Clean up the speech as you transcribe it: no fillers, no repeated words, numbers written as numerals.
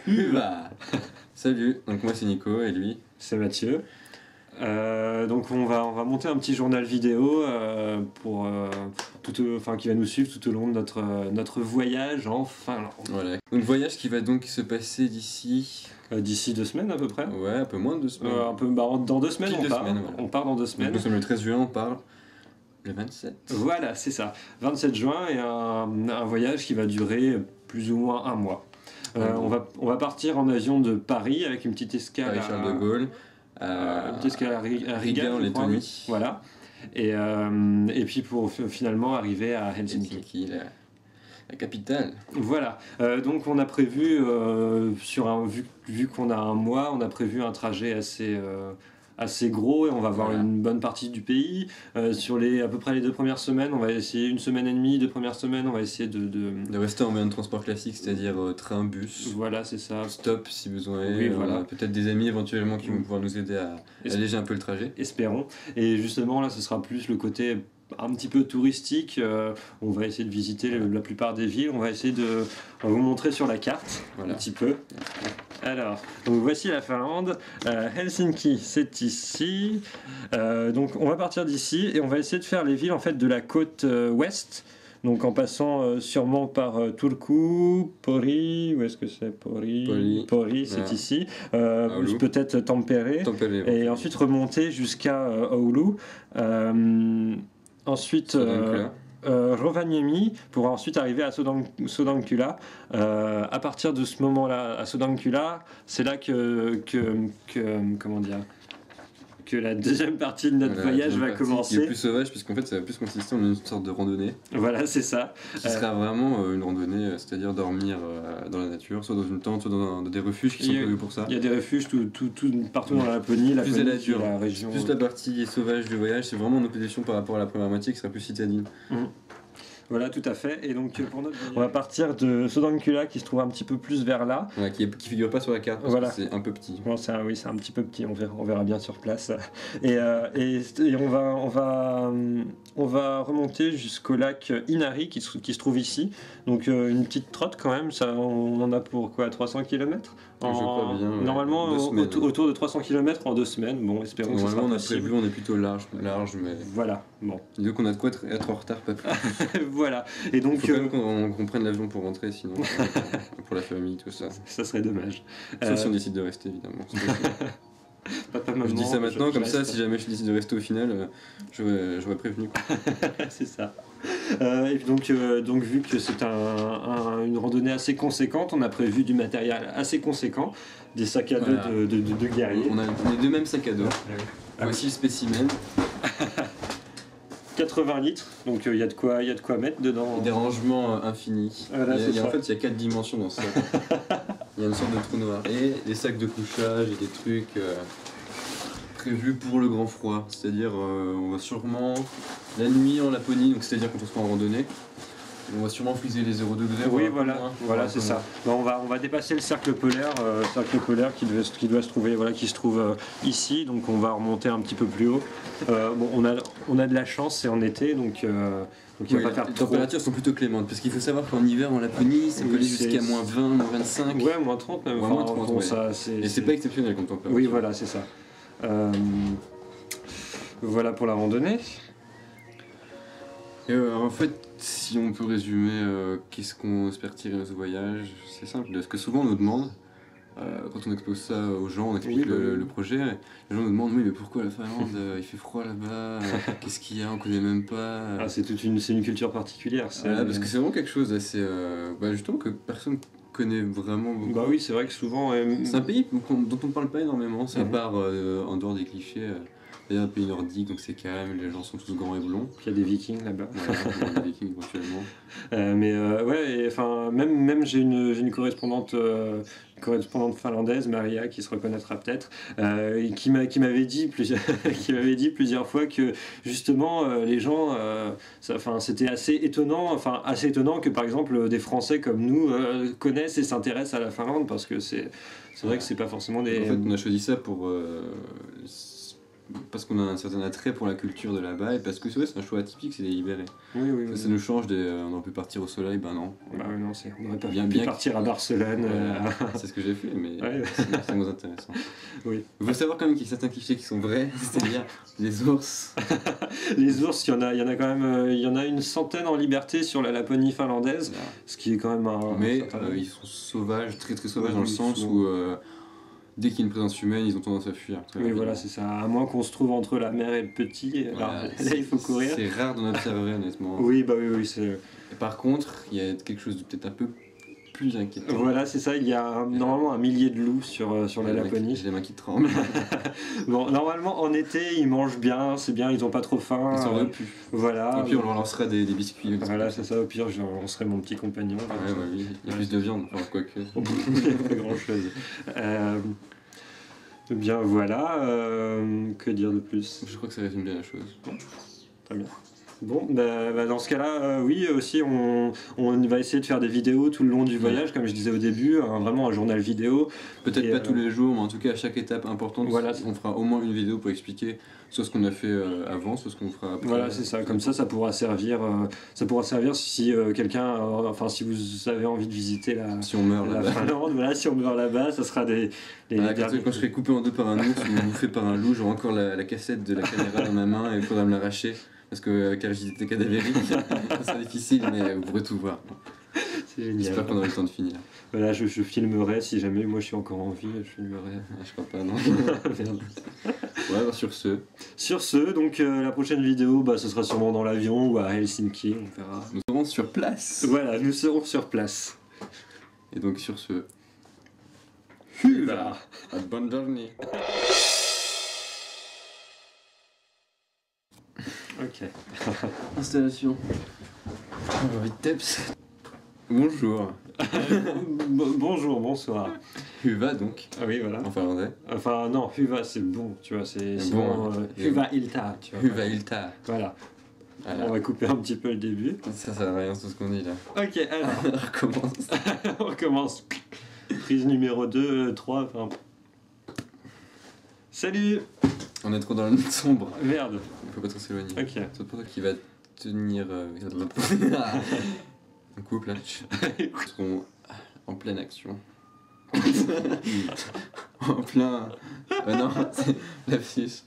Uva. Salut, donc moi c'est Nico et lui c'est Mathieu. Donc on va monter un petit journal vidéo qui va nous suivre tout au long de notre voyage en Finlande. Voilà. Donc voyage qui va donc se passer d'ici... D'ici 2 semaines à peu près. Ouais, un peu moins de 2 semaines. Dans 2 semaines, Pile on 2 part. semaines, voilà. On part dans 2 semaines. Donc nous sommes le 13 juin, on part le 27. Voilà, c'est ça. 27 juin et un voyage qui va durer plus ou moins un mois. On va partir en avion de Paris avec une petite escale Paris-Charles de Gaulle. une petite escale à Riga, en Lettonie. Voilà. Et puis pour finalement arriver à Helsinki. La capitale. Voilà. Donc on a prévu, vu qu'on a un mois, on a prévu un trajet assez gros et on va voir une bonne partie du pays. Sur à peu près les 2 premières semaines, on va essayer 1 semaine et demie, 2 premières semaines, on va essayer de rester en moyen de transport classique, c'est-à-dire train, bus. Voilà, c'est ça. Stop si besoin. Oui, voilà. Peut-être des amis éventuellement qui vont pouvoir nous aider à alléger un peu le trajet. Espérons. Et justement là, ce sera plus le côté un petit peu touristique. On va essayer de visiter la plupart des villes. On va vous montrer sur la carte un petit peu. Alors, donc voici la Finlande. Helsinki, c'est ici. Donc on va partir d'ici et on va essayer de faire les villes en fait de la côte ouest. Donc en passant sûrement par Turku, Pori, où est-ce que c'est Pori, c'est ici. Peut-être Tampere. Et ensuite remonter jusqu'à Oulu. Ensuite Rovaniemi pour ensuite arriver à Sodankylä. À partir de ce moment-là, à Sodankylä, c'est là que la deuxième partie de notre voyage va commencer. Qui est plus sauvage, puisqu'en fait ça va plus consister en une sorte de randonnée. Voilà, c'est ça. Qui sera vraiment une randonnée, c'est-à-dire dormir dans la nature, soit dans une tente, soit dans des refuges qui sont prévus pour ça. Il y a des refuges partout dans la Laponie. La région. Plus la partie sauvage du voyage, c'est vraiment une opposition par rapport à la première moitié qui sera plus citadine. Voilà, tout à fait. Et donc, on va partir de Sodankylä qui se trouve un petit peu plus vers là. Ouais, qui figure pas sur la carte parce que c'est un peu petit. Bon, c'est un petit peu petit, on verra bien sur place. Et on va remonter jusqu'au lac Inari qui se trouve ici. Donc, une petite trotte quand même. On en a pour quoi, 300 km Je crois bien. Normalement, autour de 300 km en 2 semaines. Bon, espérons que ce sera possible. Normalement, on est plutôt large, mais... Voilà, bon. Donc, on a de quoi être en retard, pas plus. Voilà. Et donc, faut quand même qu'on prenne l'avion pour rentrer, sinon pour la famille, tout ça. Ça serait dommage. Sauf si on décide de rester, évidemment. Papa, maman, je dis ça maintenant, comme ça, si jamais je décide de rester au final, j'aurais prévenu. C'est ça. Et donc vu que c'est une randonnée assez conséquente, on a prévu du matériel assez conséquent, des sacs à dos de guerriers. On a les 2 mêmes sacs à dos. Voici le spécimen. 80 litres, donc il y a de quoi mettre dedans. Et des rangements infinis. Voilà, en fait, il y a 4 dimensions dans ce sac. Il y a une sorte de trou noir. Et des sacs de couchage et des trucs prévus pour le grand froid. C'est-à-dire, on va sûrement, la nuit en Laponie, donc c'est-à-dire quand on sera en randonnée, on va sûrement friser les 0 degrés. Oui, voilà, c'est ça. On va dépasser le cercle polaire qui doit se trouver, qui se trouve ici, donc on va remonter un petit peu plus haut. On a de la chance, c'est en été, donc il va pas faire les trop. températures sont plutôt clémentes, parce qu'il faut savoir qu'en hiver en Laponie, ça peut aller jusqu'à moins 20, moins 25. Ouais, moins 30 même. Moins 30, ouais. Et c'est pas exceptionnel comme température. Oui, voilà, c'est ça. Voilà pour la randonnée. Et en fait, si on peut résumer qu'est-ce qu'on espère tirer de ce voyage, c'est simple. Parce que souvent on nous demande, quand on expose ça aux gens, on explique le projet, les gens nous demandent oui mais pourquoi la Finlande, il fait froid là-bas, qu'est-ce qu'il y a, on connaît même pas. C'est une culture particulière. Parce que c'est vraiment quelque chose d'assez... justement que personne connaît vraiment beaucoup. Bah oui, c'est vrai que souvent... C'est un pays dont on parle pas énormément, à part en dehors des clichés. Il y a un pays nordique, donc c'est calme, les gens sont tous grands et blonds. Puis il y a des vikings là-bas. Il y a des vikings éventuellement. Même j'ai une correspondante finlandaise, Maria, qui se reconnaîtra peut-être, qui m'avait dit plusieurs fois que justement les gens, c'était assez étonnant que par exemple des Français comme nous connaissent et s'intéressent à la Finlande, parce que c'est vrai que c'est pas forcément des... En fait, on a choisi ça pour parce qu'on a un certain attrait pour la culture de là-bas et parce que c'est vrai, c'est un choix atypique, c'est délibéré. Oui, oui, oui. Ça nous change on aurait pu partir au soleil, ben non. Bah ouais, non, on aurait pas Bien, pu bien partir à Barcelone. C'est ce que j'ai fait, mais Ouais. c'est moins intéressant. Oui. Il faut savoir quand même qu'il y a certains clichés qui sont vrais, c'est-à-dire les ours. Les ours, il y en a quand même, il y en a une centaine en liberté sur la Laponie finlandaise, ce qui est quand même un. Mais certain- ils sont sauvages, très très sauvages Oui, dans le ils sens sont- où dès qu'il y a une présence humaine, ils ont tendance à fuir. Très Oui, voilà, rapidement. c'est ça. À moins qu'on se trouve entre la mère et le petit, alors Voilà, là, il faut courir. C'est rare d'en observer, honnêtement. Oui, bah oui, c'est. Et par contre, il y a quelque chose de peut-être un peu plus inquiétant. Voilà, c'est ça. Il y a normalement 1 millier de loups sur la J'ai Laponie. les mains qui tremblent. Bon, normalement, en été, ils mangent bien, c'est bien, ils ont pas trop faim. Ils sont repus. Voilà. Et puis on leur lancera des biscuits. Voilà, c'est ça. Au pire, je lancerai mon petit compagnon. Ouais, bah oui, il y a plus de viande, enfin, quoique. Il n'y a pas grand chose. Eh bien voilà, que dire de plus? Je crois que ça résume bien la chose. Très bien. Bon, bah, dans ce cas-là, oui, aussi, on va essayer de faire des vidéos tout le long du voyage, comme je disais au début, vraiment un journal vidéo. Peut-être Et, pas tous les jours, mais en tout cas à chaque étape importante, Voilà. on fera au moins une vidéo pour expliquer soit ce qu'on a fait avant, soit ce qu'on fera après. Voilà, c'est ça. Comme ça pourra servir si quelqu'un, enfin, si vous avez envie de visiter Si on meurt la là-bas. Finlande, voilà, si on meurt là-bas, ça sera des Quand derniers- je serai coupé en deux par un ours ou bouffé par un loup, j'aurai encore la cassette de la caméra dans ma main et il faudra me l'arracher. Parce que avec la rigidité cadavérique, ça sera difficile, mais vous pourrez tout voir. C'est génial. J'espère qu'on aura le temps de finir. Voilà, je filmerai si jamais moi je suis encore en vie, je filmerai. Ah, je crois pas, non. Merde. Ouais, bah, sur ce, Sur ce, donc la prochaine vidéo, bah, ce sera sûrement dans l'avion ou à Helsinki, on verra. nous serons sur place. Voilà, nous serons sur place. Et donc sur ce, Hyvä. bonne journée. Ok. Installation. J'ai envie de teps. Bonjour. Bonjour, bonsoir. Hyvä donc, Ah oui, voilà. en finlandais. Enfin, non, hyvä c'est bon, tu vois, c'est Bon, sinon, hein. hyvä ilta, tu vois. Hyvä ilta. Voilà. Voilà. On va couper un petit peu le début. Ça sert à rien tout ce qu'on dit là. Ok, alors, On recommence. on recommence. Prise numéro 2, 3, enfin. Salut. On est trop dans le sombre. Merde. Il faut pas trop s'éloigner. Ok. C'est pour toi qui va tenir un couple là. Ils seront en pleine action. En plein. Non, c'est l'affiche.